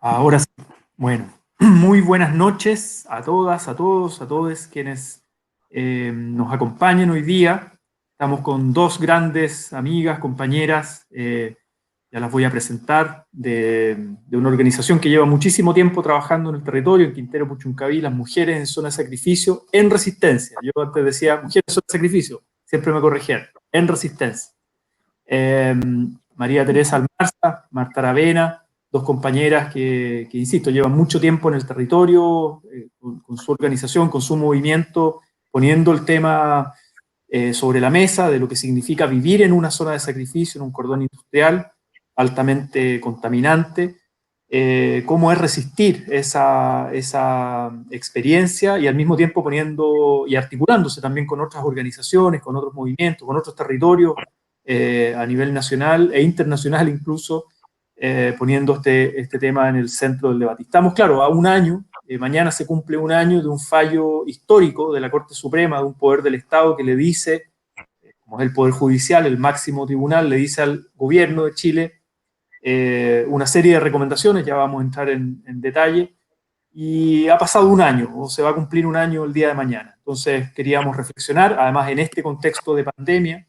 Ahora sí. Bueno, muy buenas noches a todas, a todos, a todos quienes nos acompañan hoy día. Estamos con dos grandes amigas, compañeras, ya las voy a presentar, de una organización que lleva muchísimo tiempo trabajando en el territorio, en Quintero Puchuncaví, las mujeres en zona de sacrificio, en resistencia. Yo antes decía mujeres en zona de sacrificio, siempre me corregían, en resistencia. Eh, María Teresa Almarza, Marta Aravena, dos compañeras que, insisto, llevan mucho tiempo en el territorio, con su organización, con su movimiento, poniendo el tema sobre la mesa de lo que significa vivir en una zona de sacrificio, en un cordón industrial altamente contaminante, cómo es resistir esa experiencia y al mismo tiempo poniendo y articulándose también con otras organizaciones, con otros movimientos, con otros territorios a nivel nacional e internacional incluso, poniendo este tema en el centro del debate. Estamos, claro, a un año, mañana se cumple un año de un fallo histórico de la Corte Suprema, de un poder del Estado que le dice, como es el Poder Judicial, el máximo tribunal, le dice al gobierno de Chile una serie de recomendaciones, ya vamos a entrar en detalle, y ha pasado un año, o se va a cumplir un año el día de mañana. Entonces queríamos reflexionar, además en este contexto de pandemia,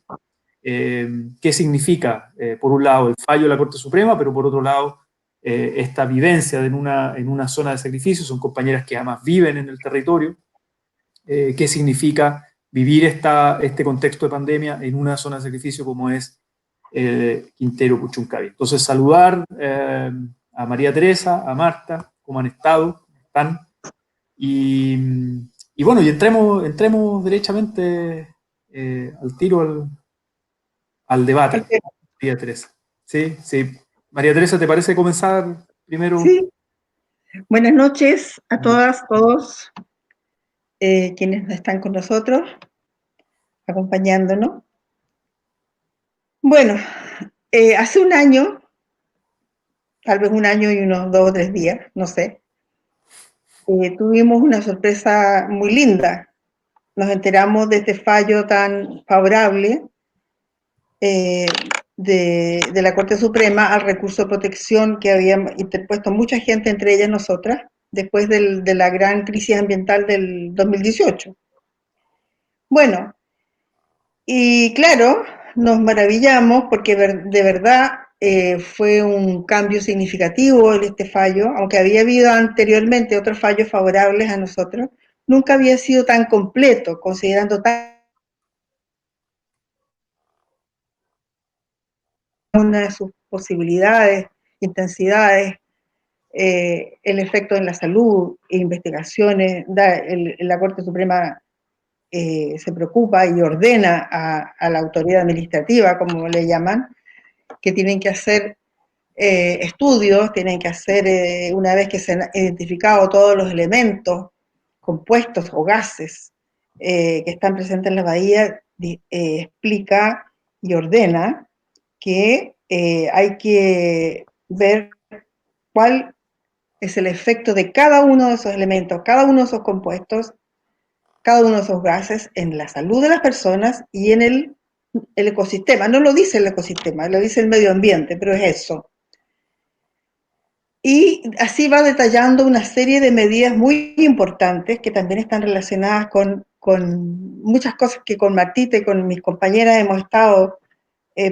qué significa, por un lado, el fallo de la Corte Suprema, pero por otro lado, esta vivencia en una zona de sacrificio, son compañeras que además viven en el territorio, qué significa vivir este contexto de pandemia en una zona de sacrificio como es Quintero Puchuncaví. Entonces, saludar a María Teresa, a Marta, cómo han estado, cómo están, y, y bueno, y entremos derechamente al tiro, al debate, María Teresa. Sí, sí. María Teresa, ¿te parece comenzar primero? Sí, buenas noches a todas, todos quienes están con nosotros, acompañándonos. Bueno, hace un año, tal vez un año y unos 2 o 3 días, no sé, tuvimos una sorpresa muy linda. Nos enteramos de este fallo tan favorable eh, de la Corte Suprema al recurso de protección que había interpuesto mucha gente, entre ellas nosotras, después de la gran crisis ambiental del 2018. Bueno, y claro, nos maravillamos porque de verdad fue un cambio significativo en este fallo, aunque había habido anteriormente otros fallos favorables a nosotros, nunca había sido tan completo, considerando una de sus posibilidades, intensidades, el efecto en la salud, investigaciones, la Corte Suprema se preocupa y ordena a la autoridad administrativa, como le llaman, que tienen que hacer estudios, tienen que hacer, una vez que se han identificado todos los elementos, compuestos o gases que están presentes en la bahía, explica y ordena que hay que ver cuál es el efecto de cada uno de esos elementos, cada uno de esos compuestos, cada uno de esos gases en la salud de las personas y en el ecosistema. No lo dice el ecosistema, lo dice el medio ambiente, pero es eso. Y así va detallando una serie de medidas muy importantes que también están relacionadas con muchas cosas que con Martita y con mis compañeras hemos estado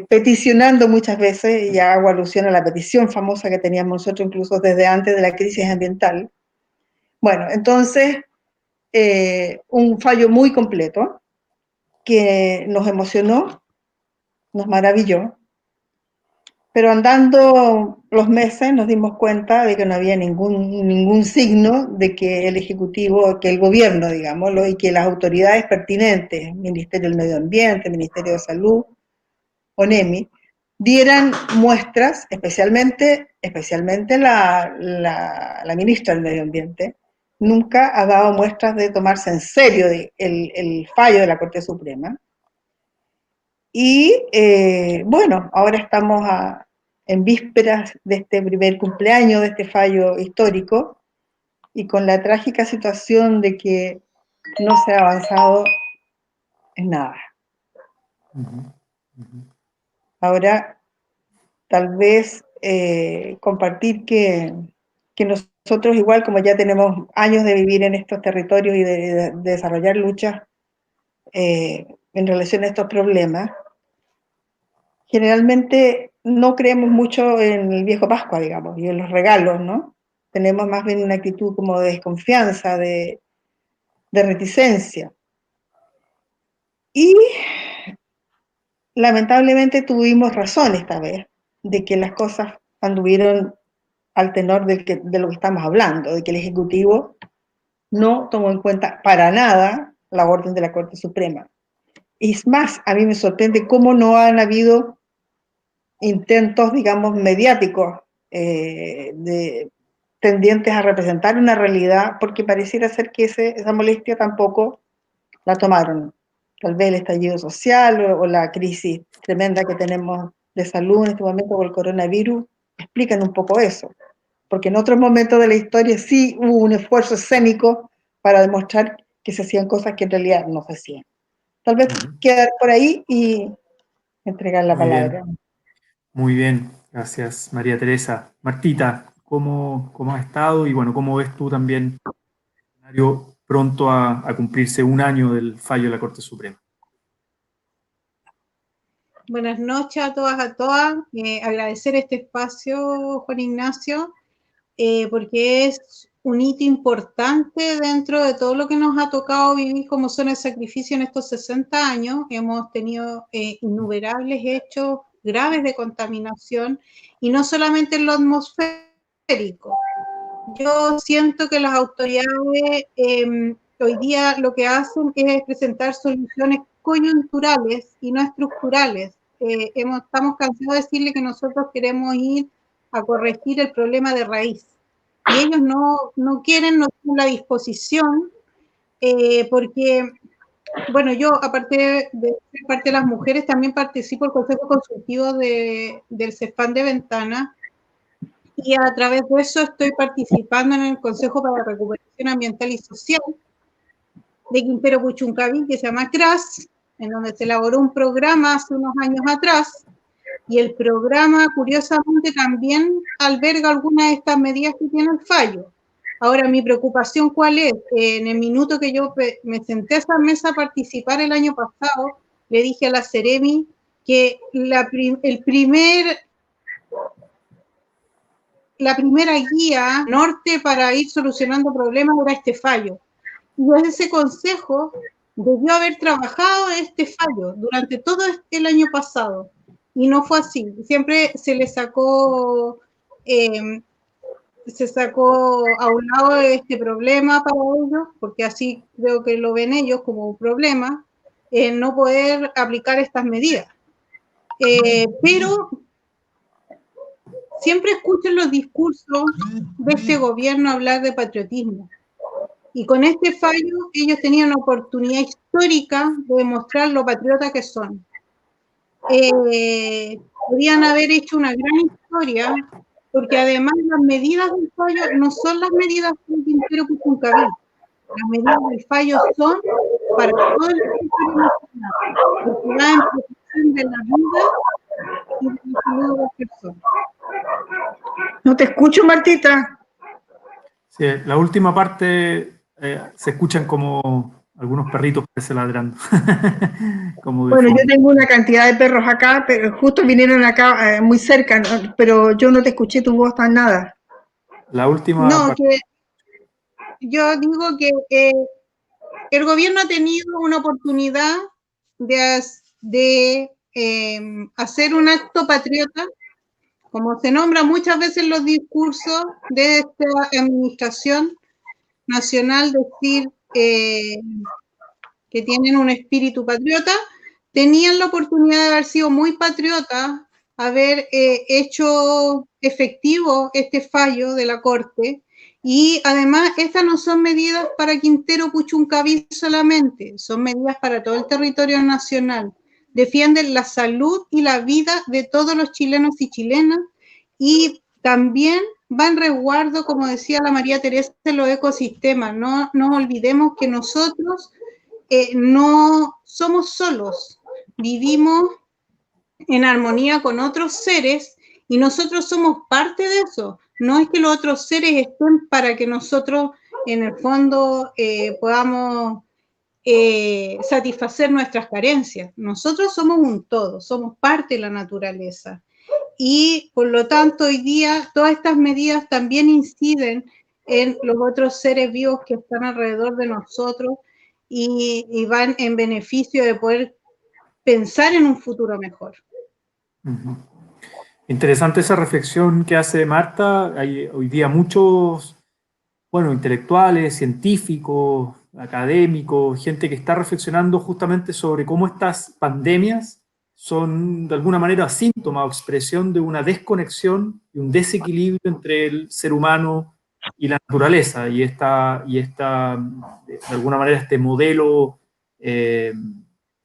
peticionando muchas veces, y hago alusión a la petición famosa que teníamos nosotros incluso desde antes de la crisis ambiental. Bueno, entonces, un fallo muy completo que nos emocionó, nos maravilló, pero andando los meses nos dimos cuenta de que no había ningún signo de que el Ejecutivo, que el gobierno, digámoslo, y que las autoridades pertinentes, Ministerio del Medio Ambiente, Ministerio de Salud, ONEMI, dieran muestras, especialmente la ministra del Medio Ambiente, nunca ha dado muestras de tomarse en serio el fallo de la Corte Suprema. Y bueno, ahora estamos en vísperas de este primer cumpleaños de este fallo histórico y con la trágica situación de que no se ha avanzado en nada. Ahora, tal vez compartir que que nosotros igual, como ya tenemos años de vivir en estos territorios y de desarrollar luchas en relación a estos problemas, generalmente no creemos mucho en el viejo Pascua, digamos, y en los regalos, ¿no? Tenemos más bien una actitud como de desconfianza, de reticencia. Y lamentablemente tuvimos razón esta vez, de que las cosas anduvieron al tenor de lo que estamos hablando, de que el Ejecutivo no tomó en cuenta para nada la orden de la Corte Suprema. Y es más, a mí me sorprende cómo no han habido intentos, digamos, mediáticos tendientes a representar una realidad, porque pareciera ser que esa molestia tampoco la tomaron. Tal vez el estallido social o la crisis tremenda que tenemos de salud en este momento con el coronavirus explican un poco eso, porque en otros momentos de la historia sí hubo un esfuerzo escénico para demostrar que se hacían cosas que en realidad no se hacían. Tal vez quedar por ahí y entregar la palabra. Muy bien, gracias María Teresa. Martita, ¿cómo has estado? Y bueno, ¿cómo ves tú también el escenario pronto a cumplirse un año del fallo de la Corte Suprema? Buenas noches a todas, a todas. Agradecer este espacio, Juan Ignacio, porque es un hito importante dentro de todo lo que nos ha tocado vivir como zona de sacrificio en estos 60 años. Hemos tenido innumerables hechos graves de contaminación y no solamente en lo atmosférico. Yo siento que las autoridades hoy día lo que hacen es presentar soluciones coyunturales y no estructurales. Estamos cansados de decirle que nosotros queremos ir a corregir el problema de raíz. Y ellos no quieren, no tienen la disposición, porque, bueno, yo, aparte de ser parte de las mujeres, también participo del Consejo Consultivo del CESFAN de Ventana, y a través de eso estoy participando en el Consejo para la Recuperación Ambiental y Social de Quintero Puchuncaví, que se llama CRAS, en donde se elaboró un programa hace unos años atrás, y el programa, curiosamente, también alberga algunas de estas medidas que tiene el fallo. Ahora, mi preocupación, ¿cuál es? En el minuto que yo me senté a esa mesa a participar el año pasado, le dije a la Ceremi que la primera guía norte para ir solucionando problemas era este fallo. Y ese consejo debió haber trabajado este fallo durante todo el año pasado. Y no fue así. Siempre se le sacó a un lado este problema para ellos, porque así creo que lo ven ellos como un problema, no poder aplicar estas medidas. Pero siempre escucho en los discursos de este gobierno hablar de patriotismo. Y con este fallo ellos tenían una oportunidad histórica de demostrar lo patriota que son. Podrían haber hecho una gran historia, porque además las medidas del fallo no son las medidas del Quintero Puchuncaví. Las medidas del fallo son para todo el territorio nacional, porque va en protección de la vida y de la salud de las personas. No te escucho, Martita. Sí, la última parte se escuchan como algunos perritos ladrando. Como bueno, yo tengo una cantidad de perros acá, pero justo vinieron acá muy cerca, ¿no? Pero yo no te escuché tu voz tan nada. La última no, parte. Que yo digo que el gobierno ha tenido una oportunidad de hacer un acto patriota, como se nombra muchas veces en los discursos de esta administración nacional, decir que tienen un espíritu patriota. Tenían la oportunidad de haber sido muy patriotas, haber hecho efectivo este fallo de la Corte. Y además, estas no son medidas para Quintero Puchuncaví solamente, son medidas para todo el territorio nacional. Defienden la salud y la vida de todos los chilenos y chilenas, y también va en resguardo, como decía la María Teresa, de los ecosistemas. No nos olvidemos que nosotros no somos solos, vivimos en armonía con otros seres, y nosotros somos parte de eso. No es que los otros seres estén para que nosotros, en el fondo, podamos satisfacer nuestras carencias. Nosotros somos un todo, somos parte de la naturaleza. Y por lo tanto, hoy día todas estas medidas también inciden en los otros seres vivos que están alrededor de nosotros y van en beneficio de poder pensar en un futuro mejor. Uh-huh. Interesante esa reflexión que hace Marta. Hay hoy día muchos, bueno, intelectuales, científicos, académicos, gente que está reflexionando justamente sobre cómo estas pandemias son de alguna manera síntoma o expresión de una desconexión y un desequilibrio entre el ser humano y la naturaleza, y de alguna manera, este modelo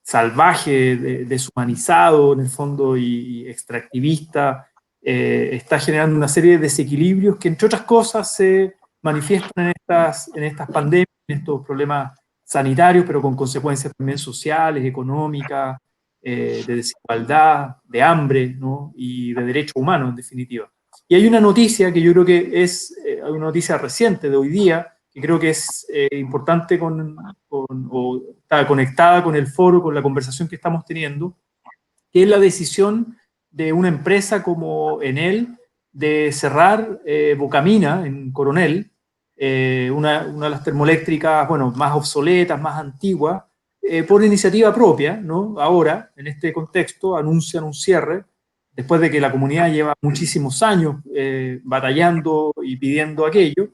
salvaje, deshumanizado en el fondo y extractivista, está generando una serie de desequilibrios que, entre otras cosas, se manifiestan en estas pandemias, en estos problemas sanitarios, pero con consecuencias también sociales, económicas, de desigualdad, de hambre, ¿no? Y de derechos humanos, en definitiva. Y hay una noticia que yo creo que es una noticia reciente de hoy día, que creo que es importante o está conectada con el foro, con la conversación que estamos teniendo, que es la decisión de una empresa como Enel de cerrar Bocamina, en Coronel, una de las termoeléctricas, bueno, más obsoletas, más antiguas, por iniciativa propia, ¿no? Ahora, en este contexto, anuncian un cierre, después de que la comunidad lleva muchísimos años batallando y pidiendo aquello.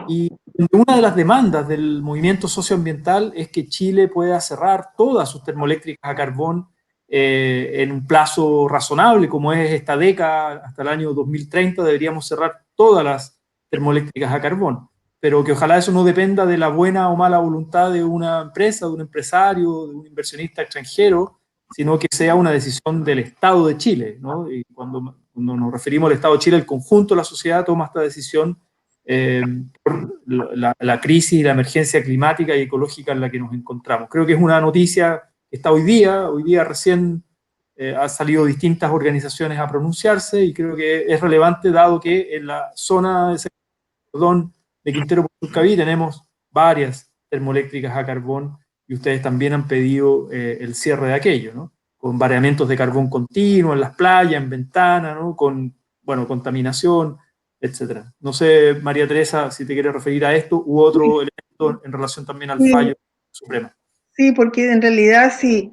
Y una de las demandas del movimiento socioambiental es que Chile pueda cerrar todas sus termoeléctricas a carbón en un plazo razonable, como es esta década, hasta el año 2030 deberíamos cerrar todas las termoeléctricas a carbón, pero que ojalá eso no dependa de la buena o mala voluntad de una empresa, de un empresario, de un inversionista extranjero, sino que sea una decisión del Estado de Chile, ¿no? Y cuando nos referimos al Estado de Chile, el conjunto de la sociedad toma esta decisión por la crisis y la emergencia climática y ecológica en la que nos encontramos. Creo que es una noticia que está hoy día recién han salido distintas organizaciones a pronunciarse, y creo que es relevante dado que en la zona de Quintero Pucallpa tenemos varias termoeléctricas a carbón, y ustedes también han pedido el cierre de aquello, ¿no? Con variamientos de carbón continuo en las playas, en ventanas, ¿no? Con, bueno, contaminación, etcétera. No sé, María Teresa, si te quieres referir a esto u otro elemento en relación también al fallo supremo. Sí, porque en realidad sí,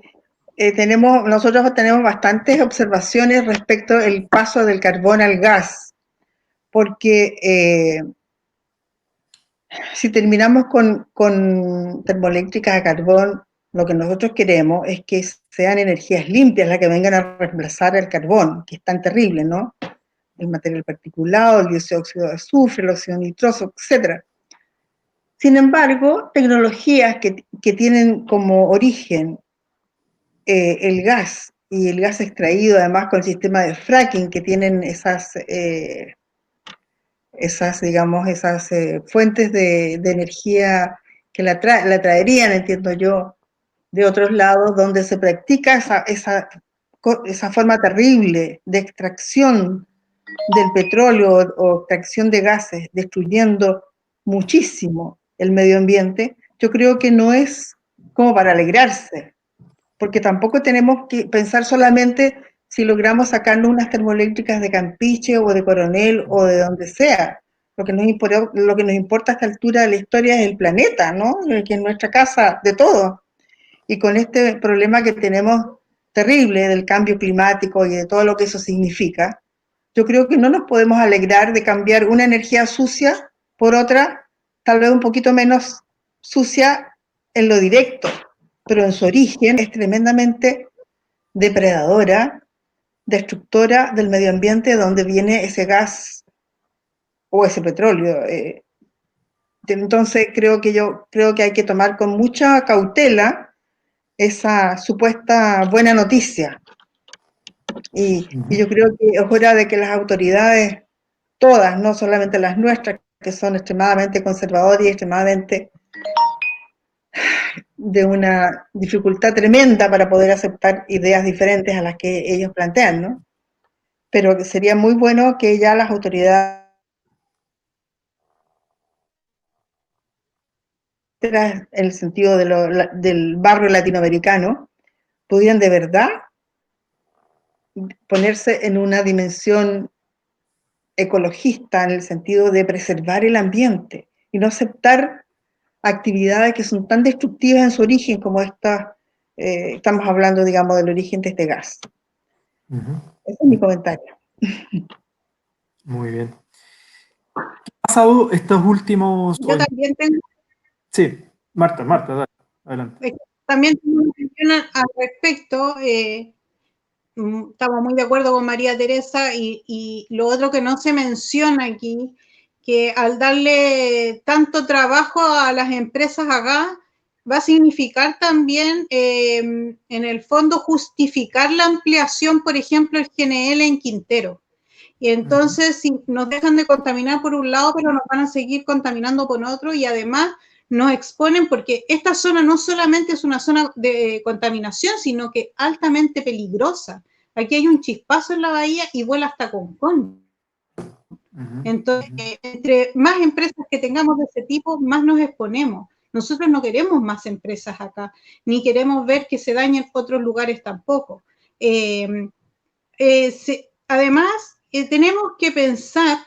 nosotros tenemos bastantes observaciones respecto al paso del carbón al gas, porque si terminamos con termoeléctricas a carbón, lo que nosotros queremos es que sean energías limpias las que vengan a reemplazar el carbón, que es tan terrible, ¿no? El material particulado, el dióxido de azufre, el óxido nitroso, etc. Sin embargo, tecnologías que tienen como origen el gas, y el gas extraído además con el sistema de fracking, que tienen esas fuentes de energía que la traerían, entiendo yo, de otros lados, donde se practica esa forma terrible de extracción del petróleo o extracción de gases, destruyendo muchísimo el medio ambiente. Yo creo que no es como para alegrarse, porque tampoco tenemos que pensar solamente si logramos sacarnos unas termoeléctricas de Campeche o de Coronel o de donde sea. Lo que nos importa a esta altura de la historia es el planeta, ¿no? Que es nuestra casa de todos. Y con este problema que tenemos terrible del cambio climático y de todo lo que eso significa, yo creo que no nos podemos alegrar de cambiar una energía sucia por otra, tal vez un poquito menos sucia en lo directo, pero en su origen es tremendamente depredadora, destructora del medio ambiente donde viene ese gas o ese petróleo. Entonces creo que hay que tomar con mucha cautela esa supuesta buena noticia. Y yo creo que es hora de que las autoridades, todas, no solamente las nuestras, que son extremadamente conservadoras y extremadamente de una dificultad tremenda para poder aceptar ideas diferentes a las que ellos plantean, ¿no? pero sería muy bueno que ya las autoridades en el sentido del barrio latinoamericano pudieran de verdad ponerse en una dimensión ecologista en el sentido de preservar el ambiente y no aceptar actividades que son tan destructivas en su origen como esta, estamos hablando, digamos, del origen de este gas. Ese es mi comentario. Muy bien. ¿Qué ha pasado estos últimos... Yo también tengo, Sí, Marta, dale, adelante. también tengo una opinión al respecto. Estamos muy de acuerdo con María Teresa y lo otro que no se menciona aquí, que al darle tanto trabajo a las empresas acá, va a significar también, en el fondo, justificar la ampliación, por ejemplo, el GNL en Quintero. Y entonces, si nos dejan de contaminar por un lado, pero nos van a seguir contaminando por otro, y además nos exponen, porque esta zona no solamente es una zona de contaminación, sino que altamente peligrosa. Aquí hay un chispazo en la bahía y vuela hasta Concón. Entonces, entre más empresas que tengamos de ese tipo, más nos exponemos. Nosotros no queremos más empresas acá, ni queremos ver que se dañen otros lugares tampoco. Además, tenemos que pensar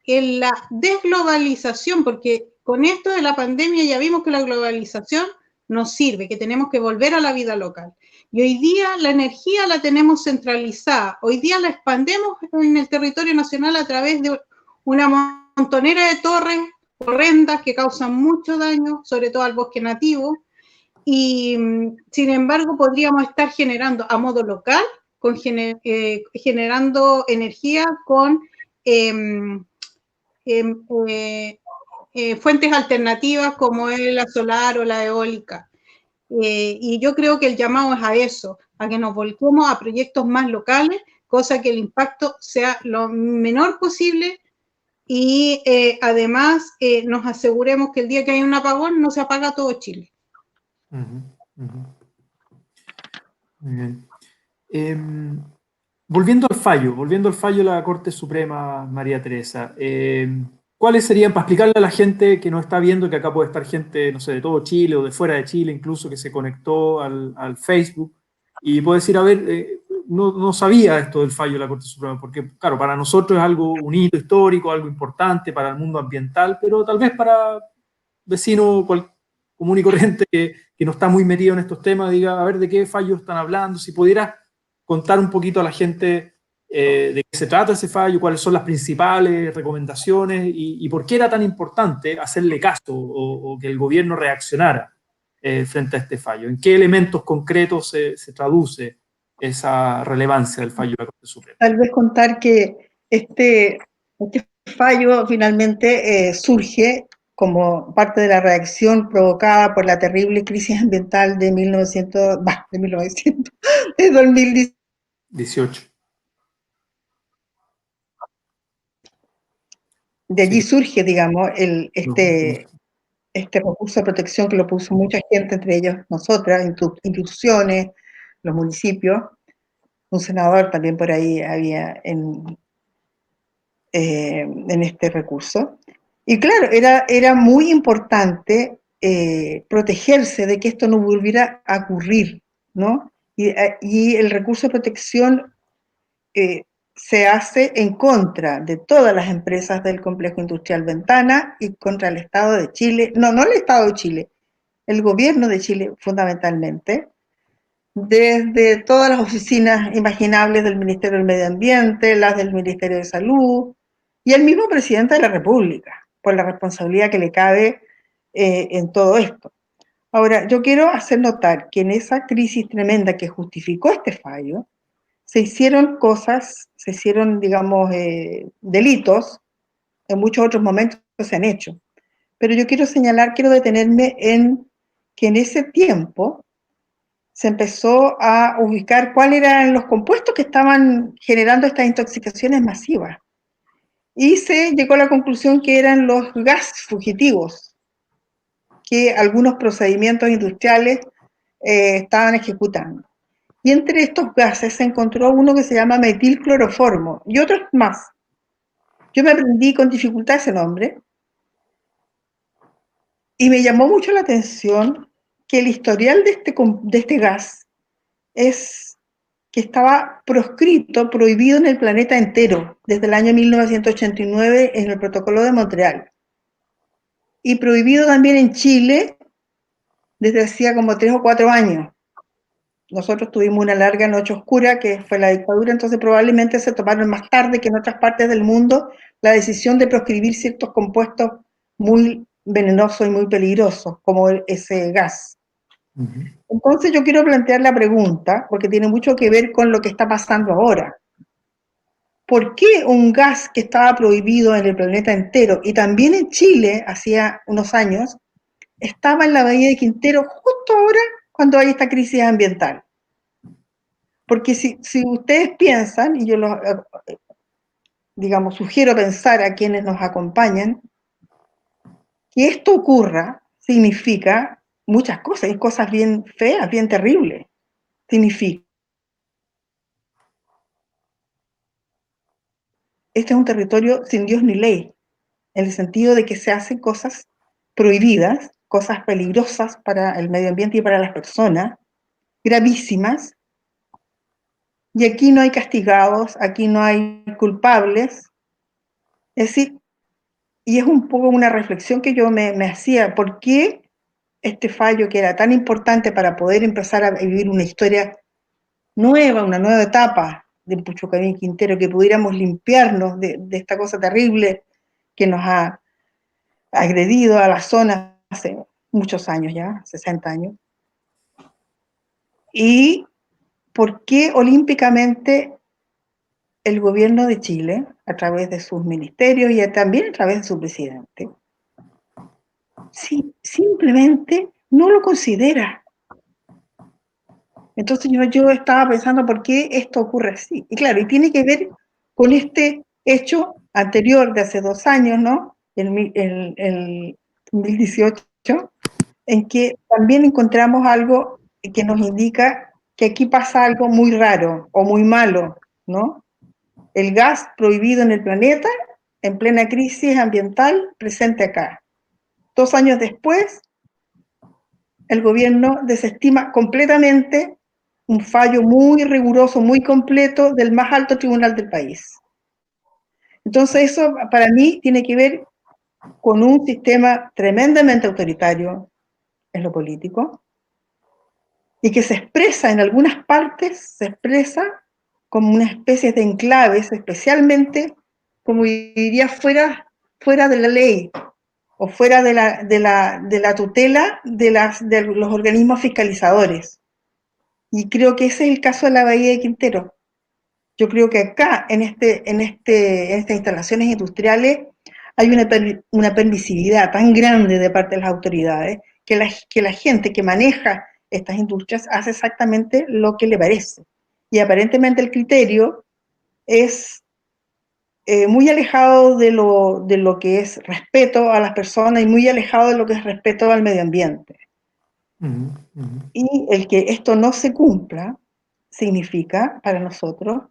en la desglobalización, porque con esto de la pandemia ya vimos que la globalización nos sirve, que tenemos que volver a la vida local. Y hoy día la energía la tenemos centralizada, hoy día la expandemos en el territorio nacional a través de una montonera de torres horrendas que causan mucho daño, sobre todo al bosque nativo, y sin embargo podríamos estar generando a modo local, generando energía con fuentes alternativas como es la solar o la eólica. Y yo creo que el llamado es a eso, a que nos volquemos a proyectos más locales, cosa que el impacto sea lo menor posible y además nos aseguremos que el día que hay un apagón no se apaga todo Chile. Muy bien. Volviendo al fallo de la Corte Suprema, María Teresa, ¿cuáles serían, para explicarle a la gente que nos está viendo, que acá puede estar gente, no sé, de todo Chile o de fuera de Chile incluso, que se conectó al Facebook y puede decir, a ver, no sabía esto del fallo de la Corte Suprema, porque claro, para nosotros es algo, un hito histórico, algo importante para el mundo ambiental, pero tal vez para vecino común y corriente que no está muy metido en estos temas, diga, a ver, ¿de qué fallo están hablando? Si pudieras contar un poquito a la gente de qué se trata ese fallo, cuáles son las principales recomendaciones y por qué era tan importante hacerle caso o que el gobierno reaccionara frente a este fallo. ¿En qué elementos concretos se traduce esa relevancia del fallo de la Corte Suprema? Tal vez contar que este fallo finalmente surge como parte de la reacción provocada por la terrible crisis ambiental de 2018. De allí Sí. surge, digamos, este recurso de protección que lo puso mucha gente, entre ellos nosotras, instituciones, los municipios, un senador también por ahí había en este recurso. Y claro, era muy importante protegerse de que esto no volviera a ocurrir, ¿no? Y el recurso de protección se hace en contra de todas las empresas del complejo industrial Ventana y contra el Estado de Chile, no el Estado de Chile, el gobierno de Chile fundamentalmente, desde todas las oficinas imaginables del Ministerio del Medio Ambiente, las del Ministerio de Salud y el mismo presidente de la República, por la responsabilidad que le cabe en todo esto. Ahora, yo quiero hacer notar que en esa crisis tremenda que justificó este fallo, se hicieron cosas, se hicieron, digamos, delitos, en muchos otros momentos se han hecho. Pero yo quiero señalar, quiero detenerme en que en ese tiempo se empezó a ubicar cuáles eran los compuestos que estaban generando estas intoxicaciones masivas. Y se llegó a la conclusión que eran los gases fugitivos, que algunos procedimientos industriales estaban ejecutando. y entre estos gases se encontró uno que se llama metilcloroformo y otros más. Yo me aprendí con dificultad ese nombre y me llamó mucho la atención que el historial de este gas es que estaba proscrito, prohibido en el planeta entero desde el año 1989 en el Protocolo de Montreal y prohibido también en Chile desde hacía como 3 o 4 años. Nosotros tuvimos una larga noche oscura que fue la dictadura, entonces probablemente se tomaron más tarde que en otras partes del mundo la decisión de proscribir ciertos compuestos muy venenosos y muy peligrosos, como ese gas. Entonces yo quiero plantear la pregunta, porque tiene mucho que ver con lo que está pasando ahora. ¿Por qué un gas que estaba prohibido en el planeta entero y también en Chile hacía unos años, estaba en la bahía de Quintero justo ahora cuando hay esta crisis ambiental? Porque si ustedes piensan, y yo los, digamos, sugiero pensar a quienes nos acompañan, que esto ocurra significa muchas cosas, y cosas bien feas, bien terribles. Significa, este es un territorio sin Dios ni ley, en el sentido de que se hacen cosas prohibidas, cosas peligrosas para el medio ambiente y para las personas, gravísimas, y aquí no hay castigados, aquí no hay culpables. Es decir, y es un poco una reflexión que yo me hacía, ¿por qué este fallo que era tan importante para poder empezar a vivir una historia nueva, una nueva etapa de Puchucaví Quintero, que pudiéramos limpiarnos de esta cosa terrible que nos ha agredido a la zona hace muchos años ya, 60 años? ¿Y por qué olímpicamente el gobierno de Chile, a través de sus ministerios y también a través de su presidente, simplemente no lo considera? Entonces yo estaba pensando por qué esto ocurre así. Y claro, y tiene que ver con este hecho anterior de hace 2 años, ¿no? El 2018, en que también encontramos algo que nos indica que aquí pasa algo muy raro o muy malo, ¿no? El gas prohibido en el planeta, en plena crisis ambiental, presente acá. 2 años después, el gobierno desestima completamente un fallo muy riguroso, muy completo del más alto tribunal del país. Entonces eso para mí tiene que ver con un sistema tremendamente autoritario en lo político y que se expresa en algunas partes, se expresa como una especie de enclaves, especialmente, como diría, fuera de la ley o fuera de la tutela de los organismos fiscalizadores. Y creo que ese es el caso de la bahía de Quintero. Yo creo que acá, en estas instalaciones industriales, hay una permisividad tan grande de parte de las autoridades que la gente que maneja estas industrias hace exactamente lo que le parece. Y aparentemente el criterio es muy alejado de lo que es respeto a las personas y muy alejado de lo que es respeto al medio ambiente. Y el que esto no se cumpla significa para nosotros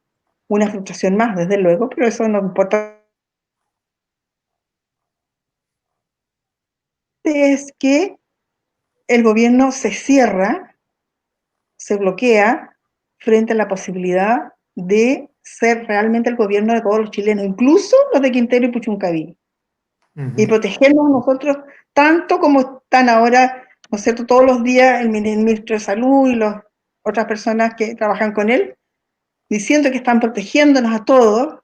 una frustración más, desde luego, pero eso no importa. Es que el gobierno se cierra, se bloquea frente a la posibilidad de ser realmente el gobierno de todos los chilenos, incluso los de Quintero y Puchuncaví, y protegernos nosotros tanto como están ahora, ¿no es cierto?, todos los días el ministro de Salud y las otras personas que trabajan con él, diciendo que están protegiéndonos a todos.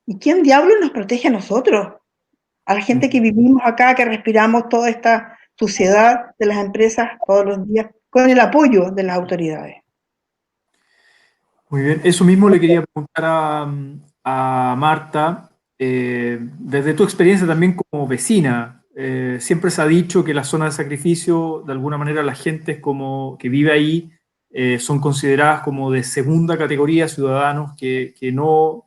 ¿Y quién diablos nos protege a nosotros? A la gente que vivimos acá, que respiramos toda esta suciedad de las empresas todos los días, con el apoyo de las autoridades. Muy bien, eso mismo le quería preguntar a Marta, desde tu experiencia también como vecina, siempre se ha dicho que la zona de sacrificio, de alguna manera la gente que vive ahí, son consideradas como de segunda categoría ciudadanos que no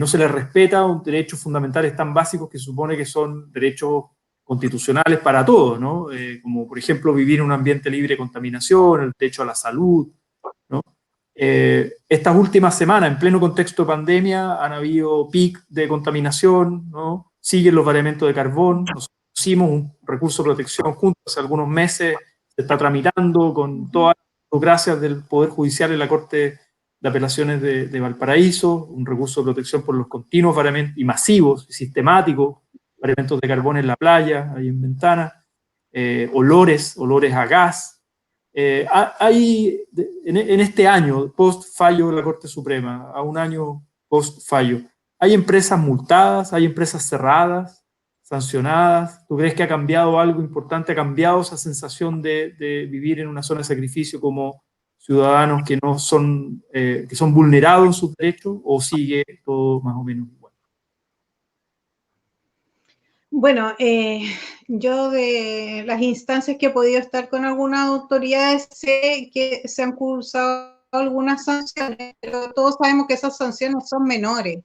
se les respeta un derechos fundamentales tan básicos que supone que son derechos constitucionales para todos, ¿no? Como por ejemplo vivir en un ambiente libre de contaminación, el derecho a la salud, ¿no? Estas últimas semanas, en pleno contexto de pandemia, han habido pic de contaminación, ¿no? Siguen los variamientos de carbón. Nosotros pusimos un recurso de protección juntos hace algunos meses, se está tramitando con todas las burocracias del Poder Judicial en la Corte de Apelaciones de Valparaíso, un recurso de protección por los continuos variamientos y masivos y sistemáticos variamientos de carbón en la playa, ahí en Ventana, olores a gas. Hay, en este año, post fallo de la Corte Suprema, a un año post fallo, ¿hay empresas multadas? ¿Hay empresas cerradas, sancionadas? ¿Tú crees que ha cambiado algo importante? ¿Ha cambiado esa sensación de vivir en una zona de sacrificio como ciudadanos que no son, que son vulnerados en sus derechos, o sigue todo más o menos igual? Bueno, yo de las instancias que he podido estar con algunas autoridades sé que se han cursado algunas sanciones, pero todos sabemos que esas sanciones son menores,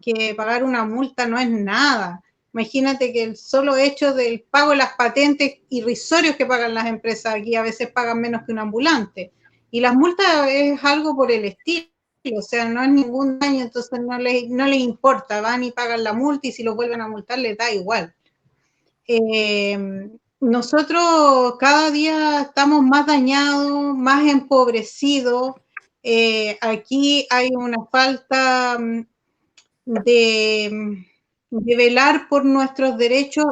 que pagar una multa no es nada. Imagínate que el solo hecho del pago de las patentes irrisorios que pagan las empresas aquí, a veces pagan menos que un ambulante. Y las multas es algo por el estilo, o sea, no es ningún daño, entonces no les importa, van y pagan la multa y si los vuelven a multar les da igual. Nosotros cada día estamos más dañados, más empobrecidos. Aquí hay una falta de velar por nuestros derechos,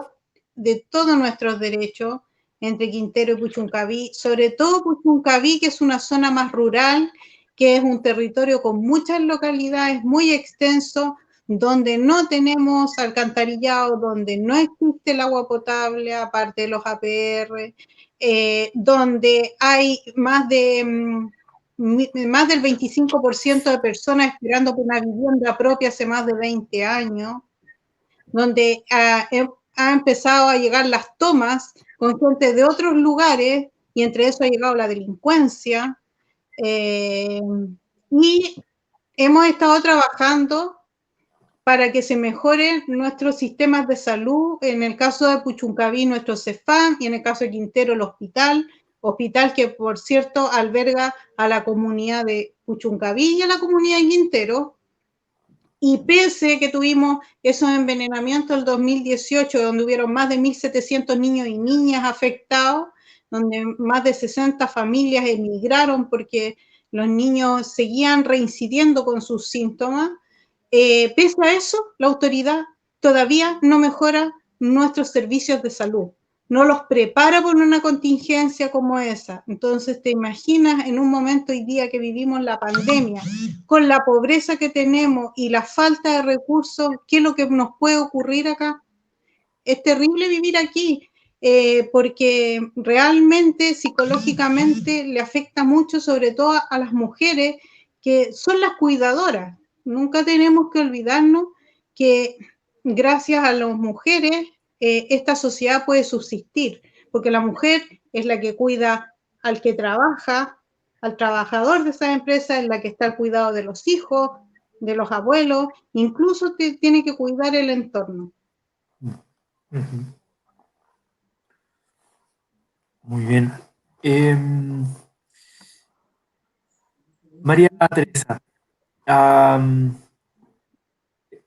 de todos nuestros derechos, entre Quintero y Puchuncaví, sobre todo Puchuncaví, que es una zona más rural, que es un territorio con muchas localidades, muy extenso, donde no tenemos alcantarillado, donde no existe el agua potable, aparte de los APR, donde hay más del 25% de personas esperando por una vivienda propia hace más de 20 años, donde ha empezado a llegar las tomas con gente de otros lugares y entre eso ha llegado la delincuencia. Y hemos estado trabajando para que se mejoren nuestros sistemas de salud, en el caso de Puchuncaví, nuestro CEFAM, y en el caso de Quintero, el hospital que, por cierto, alberga a la comunidad de Puchuncaví y a la comunidad de Quintero. Y pese que tuvimos esos envenenamientos el 2018, donde hubieron más de 1.700 niños y niñas afectados, donde más de 60 familias emigraron porque los niños seguían reincidiendo con sus síntomas, pese a eso, la autoridad todavía no mejora nuestros servicios de salud, no los prepara por una contingencia como esa. Entonces, te imaginas en un momento hoy día que vivimos la pandemia, con la pobreza que tenemos y la falta de recursos, ¿qué es lo que nos puede ocurrir acá? Es terrible vivir aquí, porque realmente psicológicamente le afecta mucho, sobre todo a las mujeres que son las cuidadoras. Nunca tenemos que olvidarnos que gracias a las mujeres esta sociedad puede subsistir, porque la mujer es la que cuida al que trabaja, al trabajador de esa empresa, es la que está al cuidado de los hijos, de los abuelos, incluso tiene que cuidar el entorno. Muy bien. María Teresa,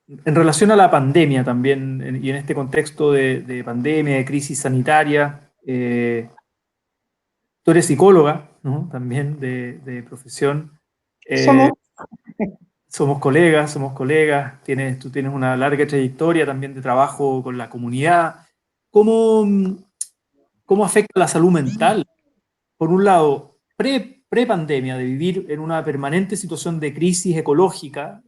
en relación a la pandemia también, y en este contexto de pandemia, de crisis sanitaria, tú eres psicóloga, ¿no? También de profesión. Somos. Somos colegas, tú tienes una larga trayectoria también de trabajo con la comunidad. ¿Cómo, cómo afecta la salud mental? Por un lado, pre-pandemia, de vivir en una permanente situación de crisis ecológica,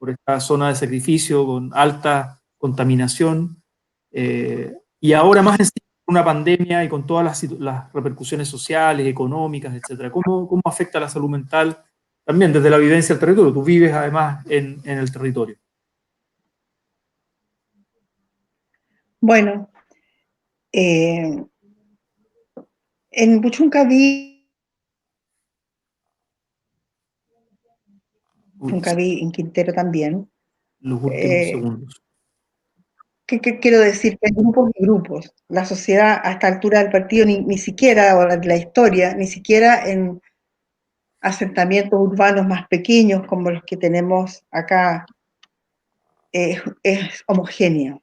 por esta zona de sacrificio con alta contaminación, y ahora más encima una pandemia y con todas las repercusiones sociales, económicas, etcétera. ¿Cómo afecta la salud mental? También desde la vivencia del territorio. Tú vives además en el territorio. Bueno, en Puchuncaví, en Quintero también. Los últimos segundos. ¿Qué quiero decir? Que hay grupos y grupos. La sociedad a esta altura del partido ni siquiera, o de la historia, ni siquiera asentamientos urbanos más pequeños como los que tenemos acá es homogéneo.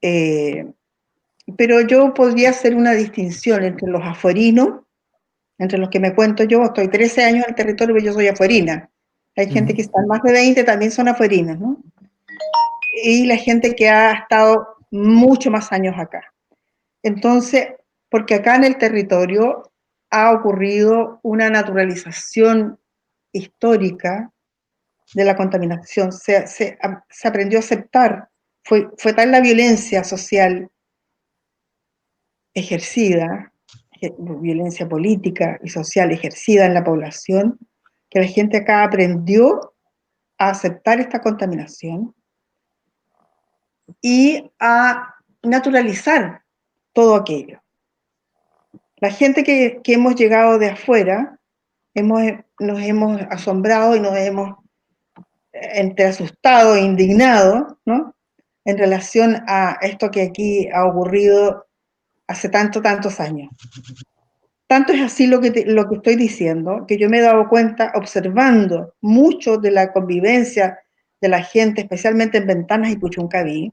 Pero yo podría hacer una distinción entre los afuerinos, entre los que me cuento yo, estoy 13 años en el territorio, pero yo soy afuerina. Hay gente que está más de 20, también son afuerinas, ¿no? Y la gente que ha estado mucho más años acá. Entonces, porque acá en el territorio ha ocurrido una naturalización histórica de la contaminación, se aprendió a aceptar, fue tal la violencia social ejercida, violencia política y social ejercida en la población, que la gente acá aprendió a aceptar esta contaminación y a naturalizar todo aquello. La gente que hemos llegado de afuera, nos hemos asombrado y nos hemos entre asustado e indignado, ¿no? En relación a esto que aquí ha ocurrido hace tantos años. Tanto es así lo que estoy diciendo, que yo me he dado cuenta observando mucho de la convivencia de la gente, especialmente en Ventanas y Puchuncaví,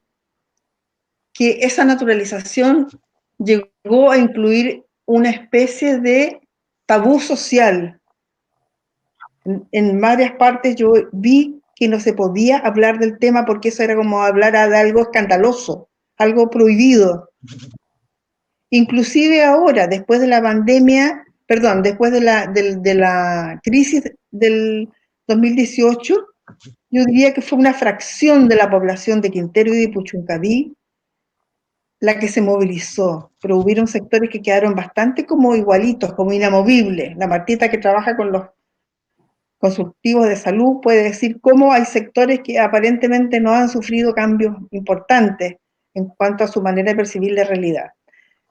que esa naturalización llegó a incluir una especie de tabú social. En varias partes yo vi que no se podía hablar del tema porque eso era como hablar de algo escandaloso, algo prohibido. Inclusive ahora, después de la pandemia, perdón, después de la crisis del 2018, yo diría que fue una fracción de la población de Quintero y de Puchuncaví la que se movilizó, pero hubieron sectores que quedaron bastante como igualitos, como inamovibles. La Martita que trabaja con los consultivos de salud puede decir cómo hay sectores que aparentemente no han sufrido cambios importantes en cuanto a su manera de percibir la realidad.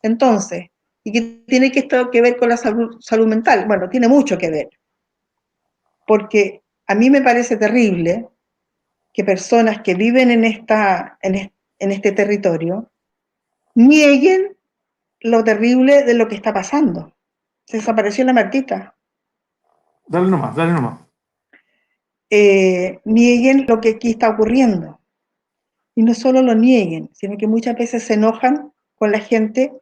Entonces, ¿y qué tiene esto que ver con la salud mental? Bueno, tiene mucho que ver, porque a mí me parece terrible que personas que viven en este territorio nieguen lo terrible de lo que está pasando. Se desapareció la Martita. Dale nomás, dale nomás. Nieguen lo que aquí está ocurriendo. Y no solo lo nieguen, sino que muchas veces se enojan con la gente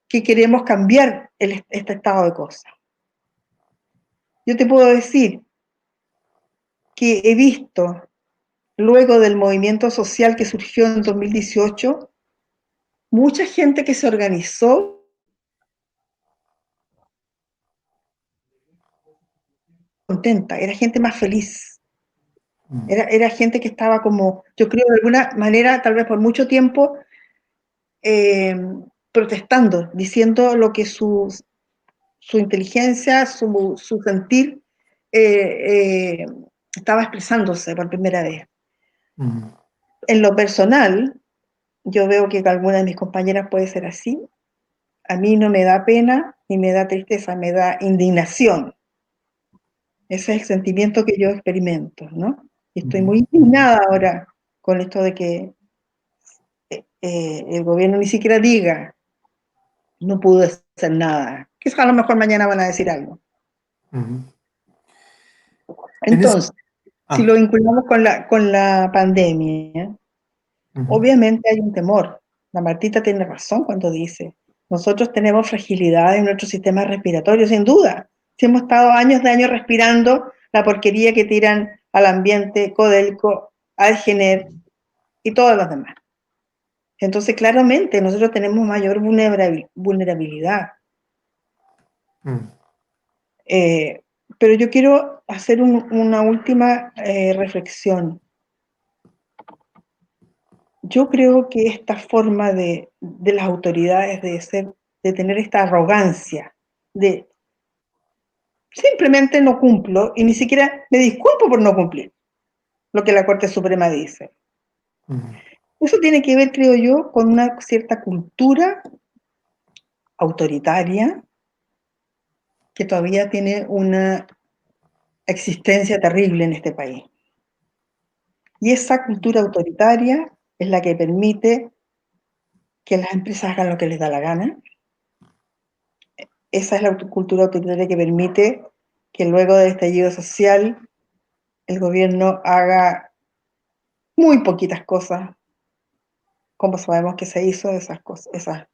que queremos cambiar este estado de cosas. Yo te puedo decir que he visto, luego del movimiento social que surgió en 2018, mucha gente que se organizó contenta, era gente más feliz. Era gente que estaba como, yo creo de alguna manera, tal vez por mucho tiempo, protestando, diciendo lo que su inteligencia, su sentir estaba expresándose por primera vez. En lo personal, yo veo que alguna de mis compañeras puede ser así. A mí no me da pena ni me da tristeza, me da indignación. Ese es el sentimiento que yo experimento, ¿no? Y estoy muy indignada ahora con esto de que el gobierno ni siquiera diga, no pudo hacer nada. Quizás a lo mejor mañana van a decir algo. Entonces, si lo vinculamos con la pandemia, obviamente hay un temor. La Martita tiene razón cuando dice, nosotros tenemos fragilidad en nuestro sistema respiratorio, sin duda. Si hemos estado años de años respirando la porquería que tiran al ambiente, Codelco, Algener y todos los demás. Entonces, claramente, nosotros tenemos mayor vulnerabilidad. Pero yo quiero hacer una última reflexión. Yo creo que esta forma de las autoridades de tener esta arrogancia, de simplemente no cumplo y ni siquiera me disculpo por no cumplir lo que la Corte Suprema dice. Eso tiene que ver, creo yo, con una cierta cultura autoritaria que todavía tiene una existencia terrible en este país. Y esa cultura autoritaria es la que permite que las empresas hagan lo que les da la gana, esa es la cultura autoritaria que permite que luego del estallido social el gobierno haga muy poquitas cosas, como sabemos que se hizo, esas cosas, esas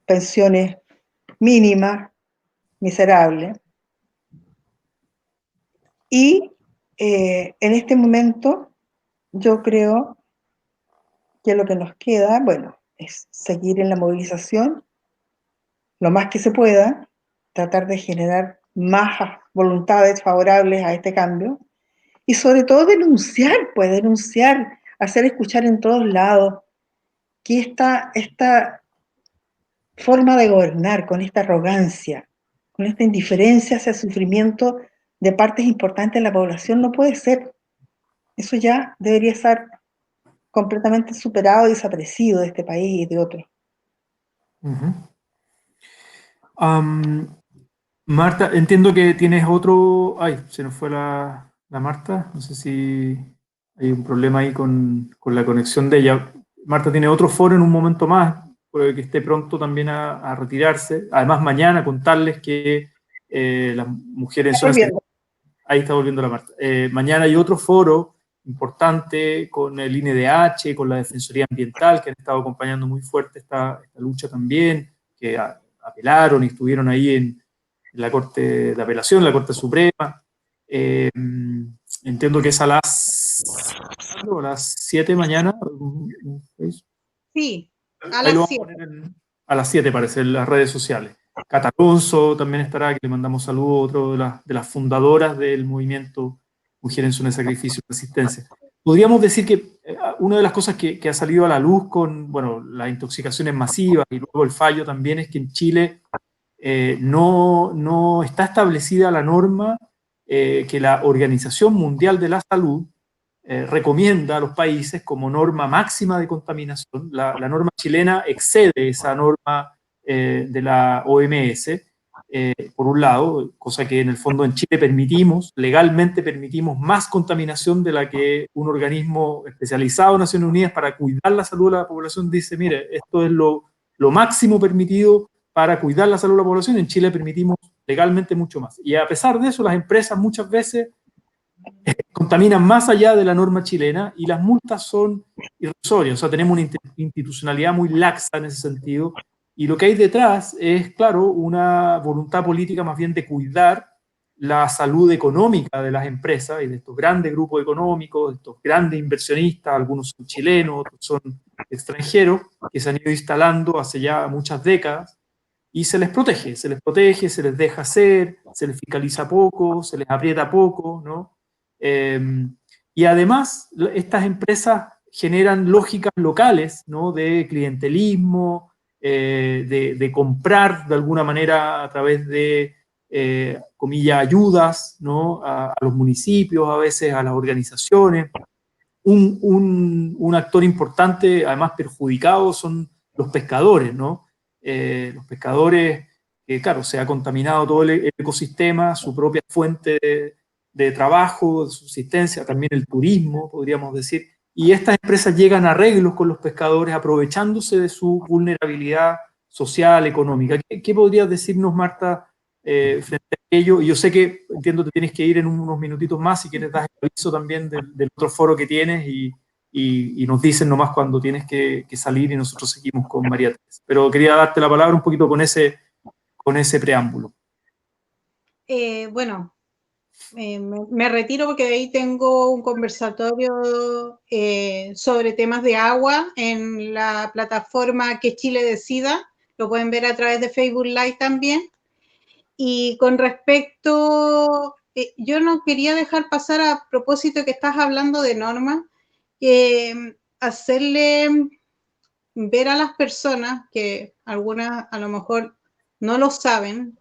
pensiones mínimas, miserables. Y en este momento yo creo que lo que nos queda, bueno, es seguir en la movilización lo más que se pueda, tratar de generar más voluntades favorables a este cambio y sobre todo denunciar, pues denunciar, hacer escuchar en todos lados que esta forma de gobernar con esta arrogancia, con esta indiferencia hacia el sufrimiento de partes importantes de la población no puede ser. Eso ya debería estar completamente superado y desaparecido de este país y de otros. Marta, entiendo que tienes otro... Ay, se nos fue la Marta. No sé si hay un problema ahí con la conexión de ella. Marta tiene otro foro en un momento más, puede que esté pronto también a retirarse. Además, mañana contarles que las mujeres en zonas... Ahí está volviendo la Marta. Mañana hay otro foro importante con el INDH, con la Defensoría Ambiental, que han estado acompañando muy fuerte esta lucha también, que apelaron y estuvieron ahí en la Corte de Apelación, la Corte Suprema. Entiendo que es a las 7 mañana. Sí, a Ahí lo las vamos a 7. poner a las 7, parece, en las redes sociales. Cata Alonso también estará, que le mandamos saludos, otro de las fundadoras del movimiento Mujeres en Zona de Sacrificio y Resistencia. Podríamos decir que una de las cosas que ha salido a la luz con, bueno, las intoxicaciones masivas y luego el fallo también es que en Chile no está establecida la norma que la Organización Mundial de la Salud recomienda a los países como norma máxima de contaminación. La norma chilena excede esa norma de la OMS, por un lado, cosa que en el fondo en Chile legalmente permitimos más contaminación de la que un organismo especializado de Naciones Unidas para cuidar la salud de la población dice, mire, esto es lo máximo permitido para cuidar la salud de la población. En Chile permitimos legalmente mucho más. Y a pesar de eso, las empresas muchas veces contaminan más allá de la norma chilena y las multas son irrisorias. O sea, tenemos una institucionalidad muy laxa en ese sentido. Y lo que hay detrás es, claro, una voluntad política más bien de cuidar la salud económica de las empresas y de estos grandes grupos económicos, de estos grandes inversionistas, algunos son chilenos, otros son extranjeros, que se han ido instalando hace ya muchas décadas y se les protege, se les deja hacer, se les fiscaliza poco, se les aprieta poco, ¿no? Y además, estas empresas generan lógicas locales, ¿no? De clientelismo, de comprar de alguna manera a través de, comillas, ayudas, ¿no? A los municipios, a veces a las organizaciones. Un actor importante, además perjudicado, son los pescadores, ¿no? Los pescadores, claro, se ha contaminado todo el ecosistema, su propia fuente de trabajo, de subsistencia, también el turismo, podríamos decir, y estas empresas llegan a arreglos con los pescadores aprovechándose de su vulnerabilidad social, económica. ¿Qué podrías decirnos, Marta, frente a ello? Y yo sé que, entiendo, te tienes que ir en unos minutitos más, si quieres dar el aviso también del otro foro que tienes y nos dicen nomás cuando tienes que salir y nosotros seguimos con María Teresa. Pero quería darte la palabra un poquito con ese preámbulo. Bueno, me retiro porque de ahí tengo un conversatorio sobre temas de agua en la plataforma Que Chile Decida. Lo pueden ver a través de Facebook Live también. Y con respecto, yo no quería dejar pasar a propósito que estás hablando de normas, hacerle ver a las personas, que algunas a lo mejor no lo saben,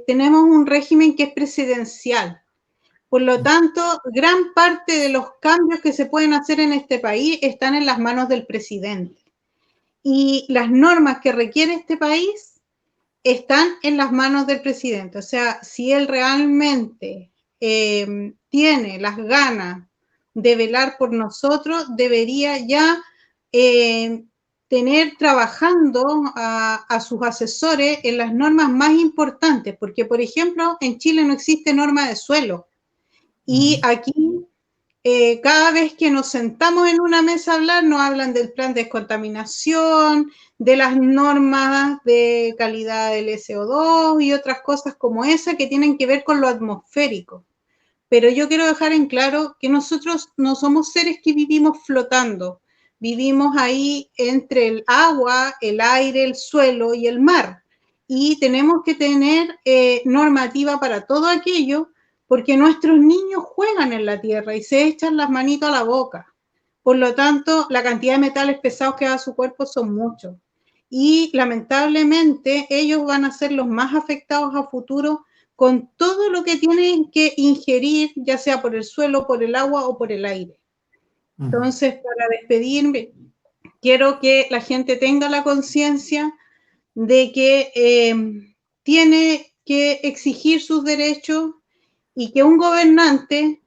tenemos un régimen que es presidencial. Por lo tanto, gran parte de los cambios que se pueden hacer en este país están en las manos del presidente. Y las normas que requiere este país están en las manos del presidente. O sea, si él realmente tiene las ganas de velar por nosotros, debería ya tener trabajando a sus asesores en las normas más importantes, porque, por ejemplo, en Chile no existe norma de suelo. Y aquí, cada vez que nos sentamos en una mesa a hablar, nos hablan del plan de descontaminación, de las normas de calidad del SO2 y otras cosas como esa que tienen que ver con lo atmosférico. Pero yo quiero dejar en claro que nosotros no somos seres que vivimos flotando, vivimos ahí entre el agua, el aire, el suelo y el mar. Y tenemos que tener normativa para todo aquello, porque nuestros niños juegan en la tierra y se echan las manitos a la boca. Por lo tanto, la cantidad de metales pesados que va a su cuerpo son muchos. Y lamentablemente ellos van a ser los más afectados a futuro con todo lo que tienen que ingerir, ya sea por el suelo, por el agua o por el aire. Entonces, para despedirme, quiero que la gente tenga la conciencia de que tiene que exigir sus derechos y que un gobernante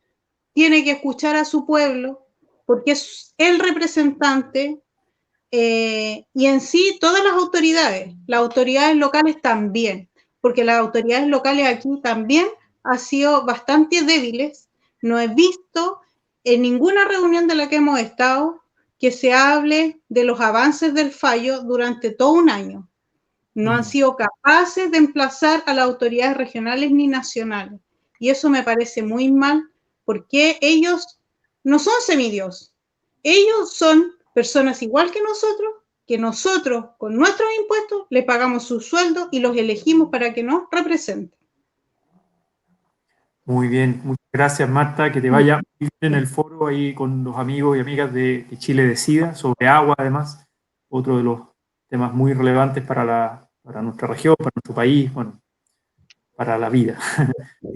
tiene que escuchar a su pueblo porque es el representante y en sí todas las autoridades locales también, porque las autoridades locales aquí también han sido bastante débiles. No he visto en ninguna reunión de la que hemos estado que se hable de los avances del fallo durante todo un año. No han sido capaces de emplazar a las autoridades regionales ni nacionales. Y eso me parece muy mal, porque ellos no son semidios. Ellos son personas igual que nosotros con nuestros impuestos le pagamos su sueldo y los elegimos para que nos representen. Muy bien, muchas gracias Marta, que te vaya muy bien en el foro ahí con los amigos y amigas de Chile Decida, sobre agua además, otro de los temas muy relevantes para nuestra región, para nuestro país, bueno, para la vida.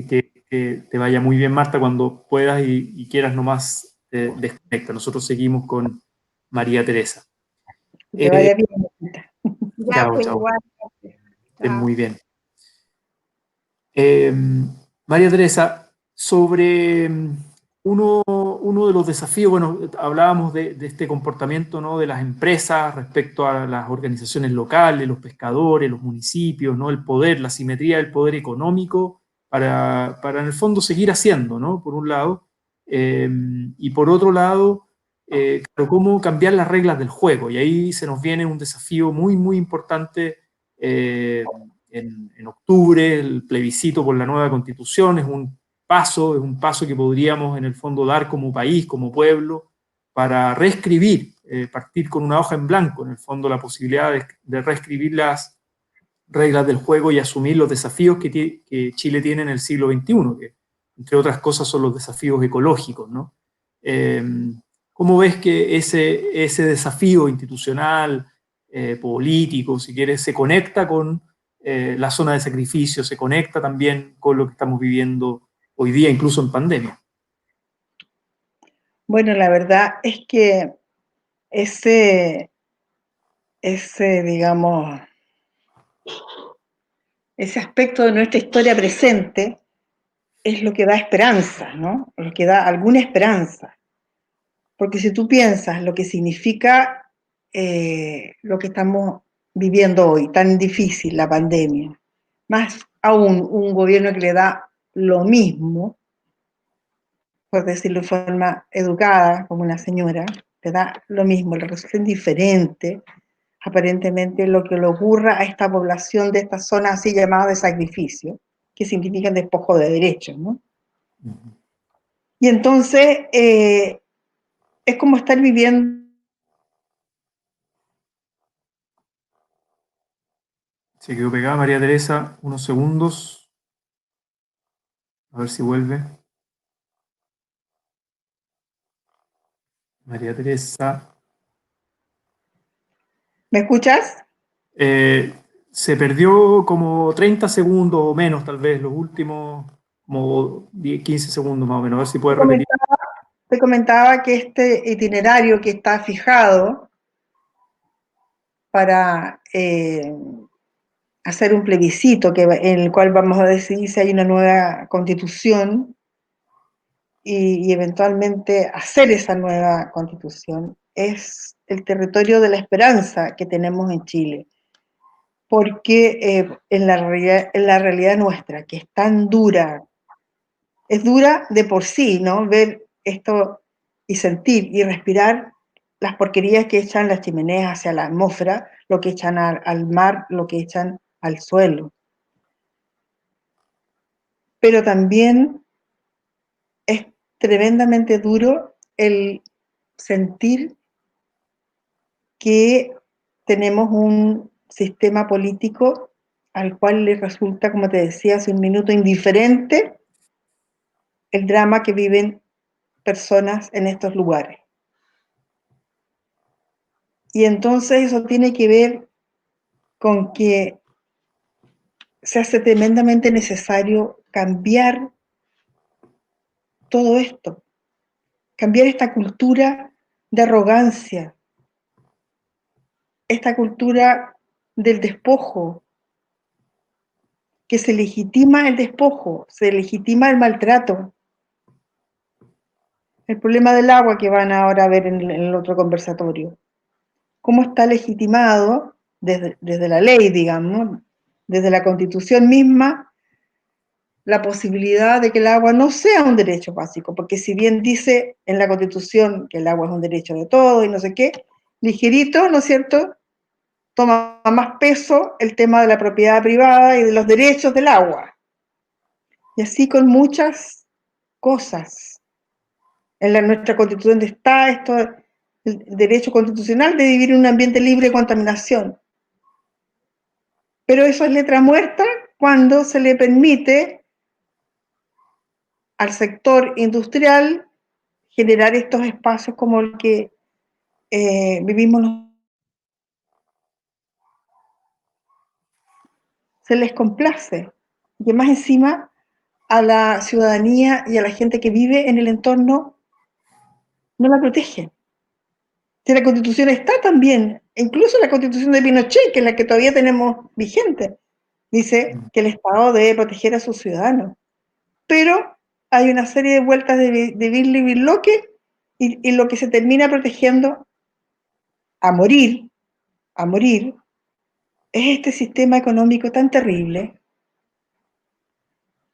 que te vaya muy bien Marta, cuando puedas y quieras nomás desconecta. Nosotros seguimos con María Teresa. Que vaya bien. Ya, Chao, pues chao. igual. Estén muy bien. María Teresa, sobre uno de los desafíos, bueno, hablábamos de este comportamiento, ¿no?, de las empresas respecto a las organizaciones locales, los pescadores, los municipios, ¿no?, el poder, la simetría del poder económico para en el fondo seguir haciendo, ¿no?, por un lado, y por otro lado, claro, cómo cambiar las reglas del juego, y ahí se nos viene un desafío muy, muy importante en octubre, el plebiscito por la nueva constitución es un paso que podríamos en el fondo dar como país, como pueblo, para reescribir, partir con una hoja en blanco, en el fondo la posibilidad de reescribir las reglas del juego y asumir los desafíos que Chile tiene en el siglo XXI, que entre otras cosas son los desafíos ecológicos, ¿no? ¿Cómo ves que ese desafío institucional, político, si quieres, se conecta con la zona de sacrificio, se conecta también con lo que estamos viviendo hoy día, incluso en pandemia? Bueno, la verdad es que ese digamos, ese aspecto de nuestra historia presente es lo que da esperanza, ¿no? Lo que da alguna esperanza. Porque si tú piensas lo que significa lo que estamos viviendo hoy, tan difícil, la pandemia, más aún un gobierno que le da lo mismo, por decirlo de forma educada, como una señora, le da lo mismo, le resulta indiferente, aparentemente, lo que le ocurra a esta población de estas zonas así llamadas de sacrificio, que significan despojo de derechos, ¿no? Y entonces, es como estar viviendo. Se quedó pegada María Teresa unos segundos. A ver si vuelve. María Teresa. ¿Me escuchas? Se perdió como 30 segundos o menos, tal vez, los últimos como 10, 15 segundos más o menos. A ver si puede repetir. Te comentaba que este itinerario que está fijado para hacer un plebiscito en el cual vamos a decidir si hay una nueva constitución y eventualmente hacer esa nueva constitución, es el territorio de la esperanza que tenemos en Chile, porque en la realidad nuestra, que es tan dura, es dura de por sí, ¿no? Ver esto y sentir y respirar las porquerías que echan las chimeneas hacia la atmósfera, lo que echan al mar, lo que echan al suelo. Pero también es tremendamente duro el sentir que tenemos un sistema político al cual le resulta, como te decía hace un minuto, indiferente el drama que viven personas en estos lugares. Y entonces eso tiene que ver con que se hace tremendamente necesario cambiar todo esto, cambiar esta cultura de arrogancia, esta cultura del despojo, que se legitima el despojo, se legitima el maltrato. El problema del agua que van ahora a ver en el otro conversatorio. ¿Cómo está legitimado desde la ley, digamos, desde la Constitución misma, la posibilidad de que el agua no sea un derecho básico? Porque si bien dice en la Constitución que el agua es un derecho de todos y no sé qué, ligerito, ¿no es cierto?, toma más peso el tema de la propiedad privada y de los derechos del agua. Y así con muchas cosas. En nuestra Constitución está esto, el derecho constitucional de vivir en un ambiente libre de contaminación. Pero eso es letra muerta cuando se le permite al sector industrial generar estos espacios como el que vivimos. Se les complace. Y más encima a la ciudadanía y a la gente que vive en el entorno no la protege. Si la Constitución está también, incluso la Constitución de Pinochet, que es la que todavía tenemos vigente, dice que el Estado debe proteger a sus ciudadanos. Pero hay una serie de vueltas de birli y birloque, y lo que se termina protegiendo a morir, es este sistema económico tan terrible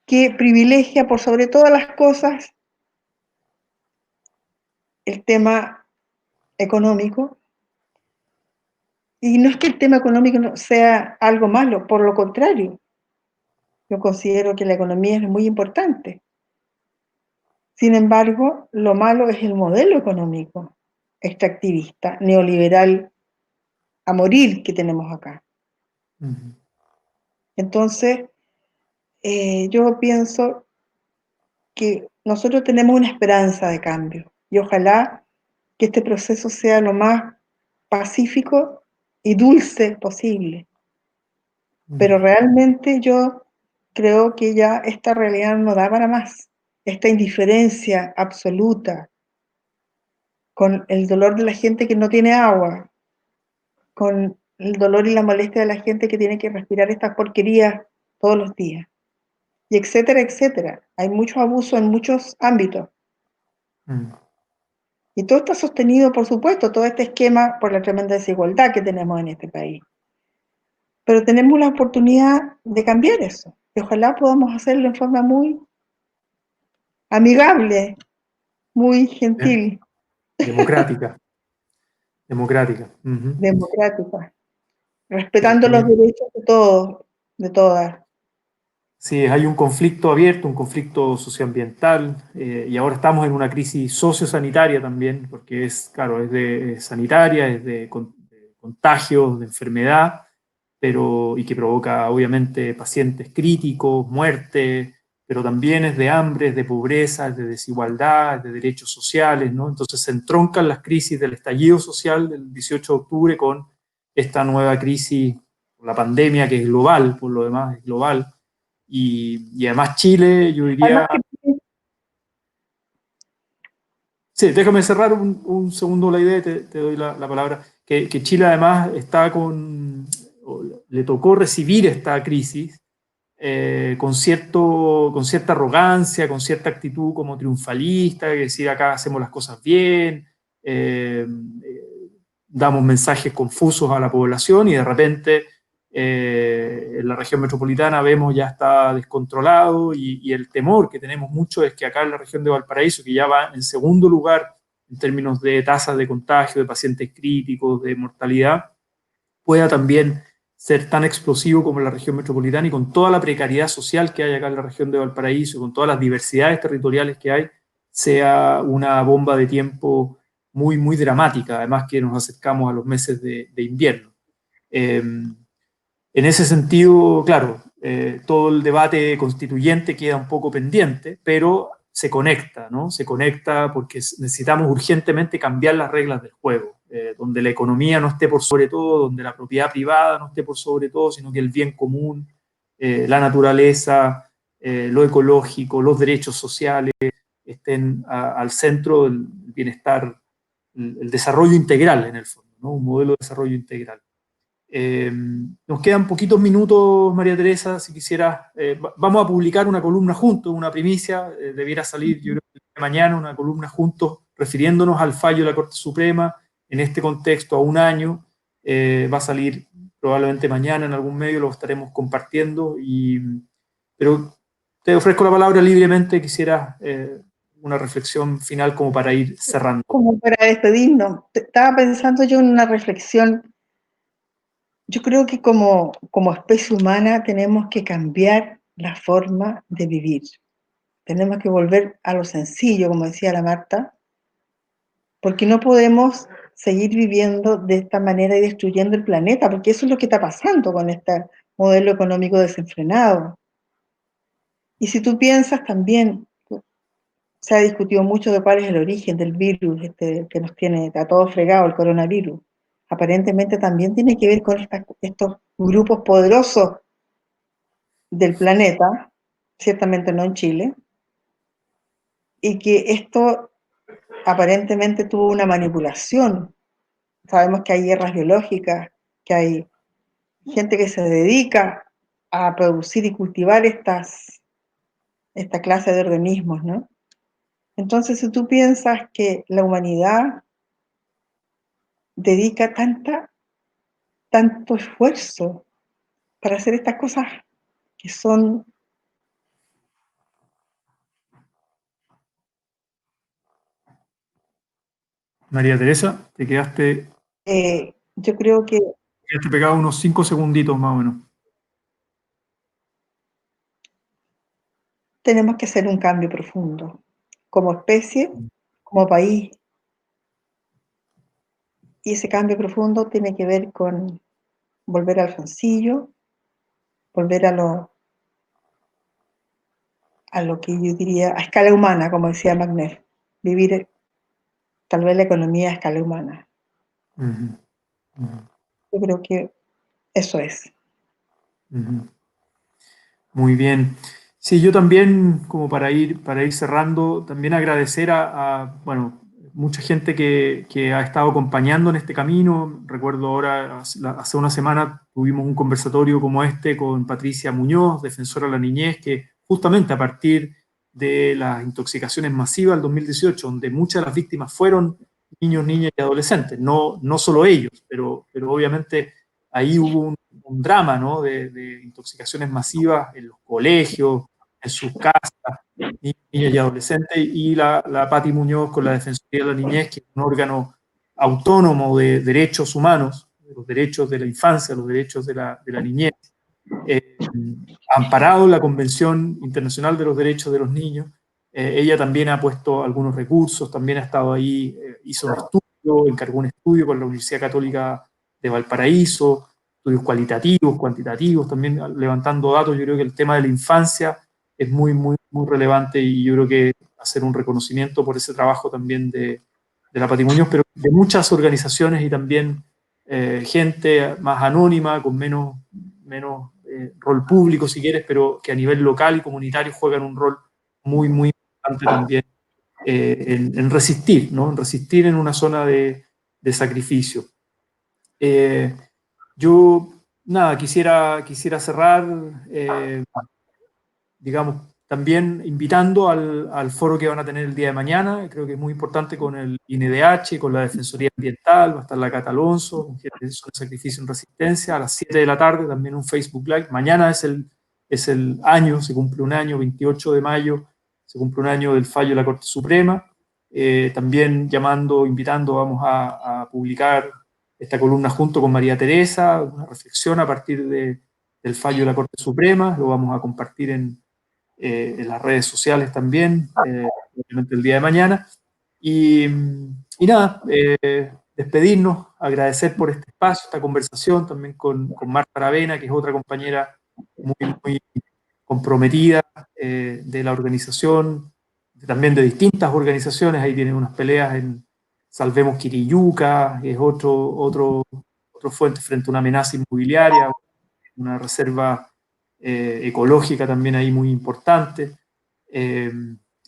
que privilegia por sobre todas las cosas el tema económico. Y no es que el tema económico no sea algo malo, por lo contrario, yo considero que la economía es muy importante. Sin embargo, lo malo es el modelo económico extractivista, neoliberal, a morir que tenemos acá. Entonces, yo pienso que nosotros tenemos una esperanza de cambio y ojalá que este proceso sea lo más pacífico y dulce posible. Pero realmente yo creo que ya esta realidad no da para más. Esta indiferencia absoluta con el dolor de la gente que no tiene agua, con el dolor y la molestia de la gente que tiene que respirar estas porquerías todos los días, y etcétera, etcétera. Hay mucho abuso en muchos ámbitos. Y todo está sostenido, por supuesto, todo este esquema por la tremenda desigualdad que tenemos en este país. Pero tenemos la oportunidad de cambiar eso, y ojalá podamos hacerlo en forma muy amigable, muy gentil. Democrática. Democrática. Democrática, respetando los derechos de todos, de todas. Sí, hay un conflicto abierto, un conflicto socioambiental, y ahora estamos en una crisis sociosanitaria también, porque es, claro, es sanitaria, es de contagios, de enfermedad, y que provoca obviamente pacientes críticos, muerte, pero también es de hambre, es de pobreza, es de desigualdad, es de derechos sociales, ¿no? Entonces se entroncan las crisis del estallido social del 18 de octubre con esta nueva crisis, la pandemia que es global, por lo demás es global. Y además Chile, yo diría... Sí, déjame cerrar un segundo la idea y te doy la palabra. Que Chile además está le tocó recibir esta crisis con cierta arrogancia, con cierta actitud como triunfalista, que decir acá hacemos las cosas bien, damos mensajes confusos a la población y de repente en la región metropolitana vemos ya está descontrolado y el temor que tenemos mucho es que acá en la región de Valparaíso, que ya va en segundo lugar en términos de tasas de contagio, de pacientes críticos, de mortalidad, pueda también ser tan explosivo como en la región metropolitana y con toda la precariedad social que hay acá en la región de Valparaíso, con todas las diversidades territoriales que hay, sea una bomba de tiempo muy, muy dramática, además que nos acercamos a los meses de invierno. En ese sentido, claro, todo el debate constituyente queda un poco pendiente, pero se conecta, ¿no? Se conecta porque necesitamos urgentemente cambiar las reglas del juego, donde la economía no esté por sobre todo, donde la propiedad privada no esté por sobre todo, sino que el bien común, la naturaleza, lo ecológico, los derechos sociales estén al centro del bienestar, el desarrollo integral en el fondo, ¿no? Un modelo de desarrollo integral. Nos quedan poquitos minutos, María Teresa, si quisieras, vamos a publicar una columna juntos, una primicia, debiera salir yo creo que mañana una columna juntos refiriéndonos al fallo de la Corte Suprema, en este contexto a un año, va a salir probablemente mañana en algún medio, lo estaremos compartiendo, pero te ofrezco la palabra libremente, quisiera una reflexión final como para ir cerrando. Como para despedirnos, estaba pensando yo en una reflexión. Yo creo que como especie humana tenemos que cambiar la forma de vivir. Tenemos que volver a lo sencillo, como decía la Marta, porque no podemos seguir viviendo de esta manera y destruyendo el planeta, porque eso es lo que está pasando con este modelo económico desenfrenado. Y si tú piensas también, se ha discutido mucho de cuál es el origen del virus que nos tiene a todos fregados, el coronavirus. Aparentemente también tiene que ver con estos grupos poderosos del planeta, ciertamente no en Chile, y que esto aparentemente tuvo una manipulación. Sabemos que hay guerras biológicas, que hay gente que se dedica a producir y cultivar esta clase de organismos, ¿no? Entonces, si tú piensas que la humanidad dedica tanto esfuerzo para hacer estas cosas que son, María Teresa, te quedaste yo creo que pegado unos 5 segunditos más o menos. tenemos que hacer un cambio profundo, como especie, como país. Y ese cambio profundo tiene que ver con volver al sencillo, volver a lo que yo diría a escala humana, como decía Magnet, vivir tal vez la economía a escala humana. Uh-huh. Uh-huh. Yo creo que eso es. Uh-huh. Muy bien. Sí, yo también, como para ir cerrando, también agradecer bueno, mucha gente que ha estado acompañando en este camino. Recuerdo ahora, hace una semana tuvimos un conversatorio como este con Patricia Muñoz, defensora de la niñez, que justamente a partir de las intoxicaciones masivas del 2018, donde muchas de las víctimas fueron niños, niñas y adolescentes, no solo ellos, pero obviamente ahí hubo un drama, ¿no? de intoxicaciones masivas en los colegios, en sus casas, niños y adolescentes, y la Pati Muñoz con la Defensoría de la Niñez, que es un órgano autónomo de derechos humanos, de los derechos de la infancia, los derechos de la niñez, amparado la Convención Internacional de los Derechos de los Niños. Ella también ha puesto algunos recursos, también ha estado ahí, hizo un estudio, encargó un estudio con la Universidad Católica de Valparaíso, estudios cualitativos, cuantitativos, también levantando datos. Yo creo que el tema de la infancia es muy, muy, muy relevante y yo creo que hacer un reconocimiento por ese trabajo también de la Pati Muñoz, pero de muchas organizaciones y también gente más anónima, con menos rol público, si quieres, pero que a nivel local y comunitario juegan un rol muy, muy importante también en resistir, ¿no? En resistir en una zona de sacrificio. Yo, nada, quisiera cerrar, digamos, también invitando al foro que van a tener el día de mañana, creo que es muy importante con el INDH, con la Defensoría Ambiental, va a estar la Cata Alonso, Mujeres son Sacrificio en Resistencia, a las 7 de la tarde, también un Facebook Live. Mañana es el año, se cumple un año, 28 de mayo, se cumple un año del fallo de la Corte Suprema. También invitando, vamos a publicar esta columna junto con María Teresa, una reflexión a partir del fallo de la Corte Suprema, lo vamos a compartir en las redes sociales también, obviamente el día de mañana. Y nada, despedirnos, agradecer por este espacio, esta conversación también con Marta Aravena, que es otra compañera muy, muy comprometida de la organización, también de distintas organizaciones. Ahí tienen unas peleas en Salvemos Quiriyuca, que es otro fuente frente a una amenaza inmobiliaria, una reserva ecológica también ahí muy importante.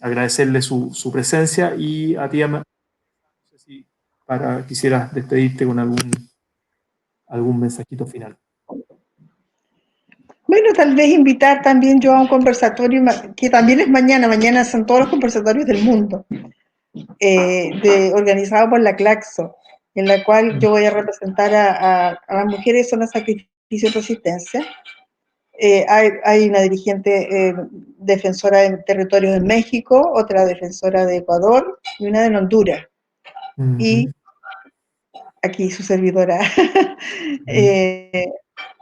Agradecerle su presencia, y a ti, no sé si quisieras despedirte con algún mensajito final. Bueno, tal vez invitar también yo a un conversatorio que también es mañana son todos los conversatorios del mundo, organizado por la Claxo, en la cual yo voy a representar a las mujeres Zona Sacrificio y Resistencia. Hay una dirigente defensora de territorios en México, otra defensora de Ecuador y una de Honduras. Y aquí su servidora.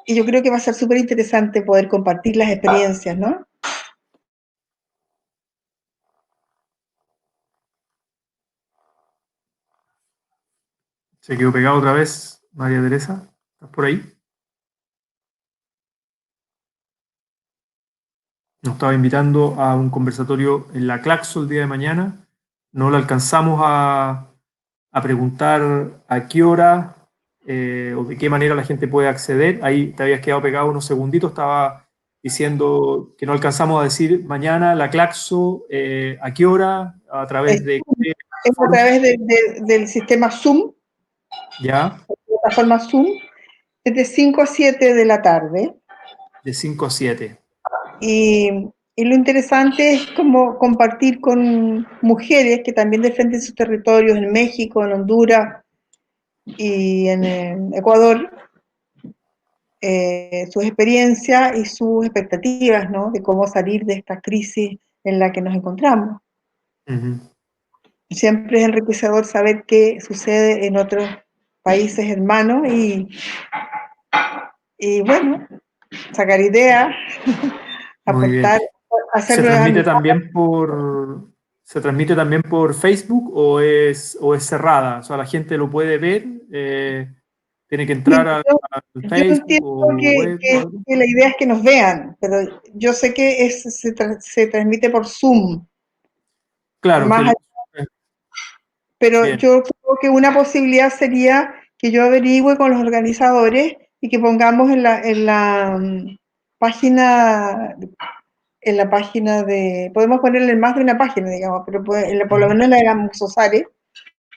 Y yo creo que va a ser súper interesante poder compartir las experiencias, ¿no? Se quedó pegado otra vez, María Teresa. ¿Estás por ahí? Nos estaba invitando a un conversatorio en la Claxo el día de mañana. No lo alcanzamos a preguntar a qué hora o de qué manera la gente puede acceder. Ahí te habías quedado pegado unos segunditos, estaba diciendo que no alcanzamos a decir mañana la Claxo, a qué hora, a través de... Es a través del sistema Zoom, ¿Ya? la plataforma Zoom, es de 5 a 7 de la tarde. De 5 a 7. Y lo interesante es como compartir con mujeres que también defienden sus territorios en México, en Honduras y en Ecuador, sus experiencias y sus expectativas, ¿no? De cómo salir de esta crisis en la que nos encontramos. Siempre es enriquecedor saber qué sucede en otros países hermanos y bueno, sacar ideas, aportar, hacerlo. ¿Se transmite también por Facebook o es cerrada? O sea, la gente lo puede ver, tiene que entrar al Facebook. Yo entiendo que la idea es que nos vean, pero yo sé que se transmite por Zoom. Claro. Pero bien. yo creo que una posibilidad sería que yo averigüe con los organizadores y que pongamos en la página de, podemos ponerle en más de una página, digamos, pero por lo menos en la de la Musosare,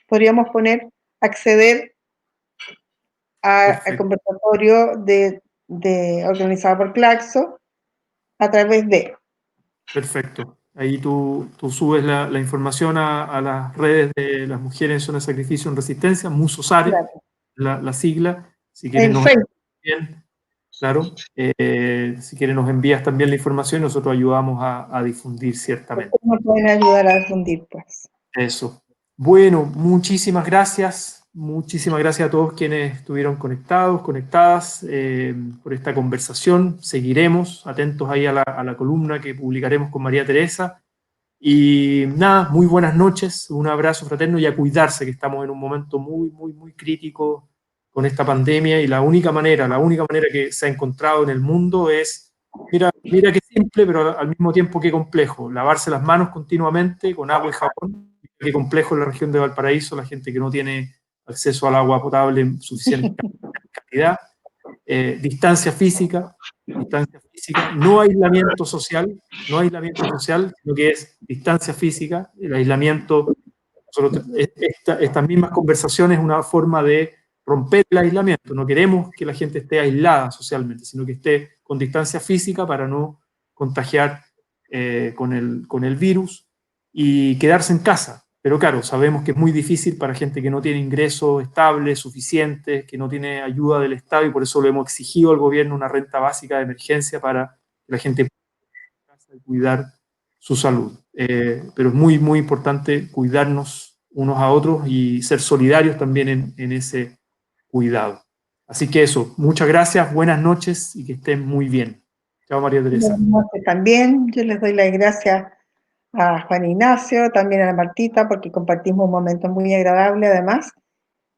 podríamos poner acceder al conversatorio organizado por Claxo a través de... Perfecto. Ahí tú subes la información a las redes de las mujeres en zona de sacrificio en resistencia, Musosare, claro. la sigla. Si quieren nos envían, claro. Si quieren nos envías también la información y nosotros ayudamos a difundir ciertamente. Nos pueden ayudar a difundir, pues. Eso. Bueno, muchísimas gracias. Muchísimas gracias a todos quienes estuvieron conectados, conectadas por esta conversación. Seguiremos atentos ahí a la columna que publicaremos con María Teresa. Y nada, muy buenas noches, un abrazo fraterno y a cuidarse, que estamos en un momento muy, muy, muy crítico con esta pandemia, y la única manera que se ha encontrado en el mundo es, mira qué simple, pero al mismo tiempo qué complejo, lavarse las manos continuamente con agua y jabón. Qué complejo en la región de Valparaíso, la gente que no tiene acceso al agua potable en suficiente cantidad, distancia física, no aislamiento social, sino que es distancia física. El aislamiento, estas mismas conversaciones es una forma de romper el aislamiento. No queremos que la gente esté aislada socialmente, sino que esté con distancia física para no contagiar con el virus y quedarse en casa. Pero claro, sabemos que es muy difícil para gente que no tiene ingresos estables, suficientes, que no tiene ayuda del Estado, y por eso le hemos exigido al gobierno una renta básica de emergencia para que la gente pueda cuidar su salud. Pero es muy, muy importante cuidarnos unos a otros y ser solidarios también en ese cuidado. Así que eso, muchas gracias, buenas noches y que estén muy bien. Chao, María Teresa. También yo les doy las gracias a Juan Ignacio, también a la Martita, porque compartimos un momento muy agradable además.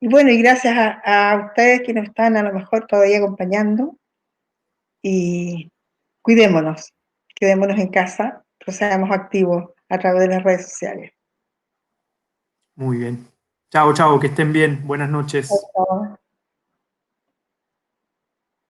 Y bueno, y gracias a ustedes que nos están a lo mejor todavía acompañando. Y cuidémonos, quedémonos en casa, pero seamos activos a través de las redes sociales. Muy bien. Chao, chao, que estén bien. Buenas noches. Chao, chao.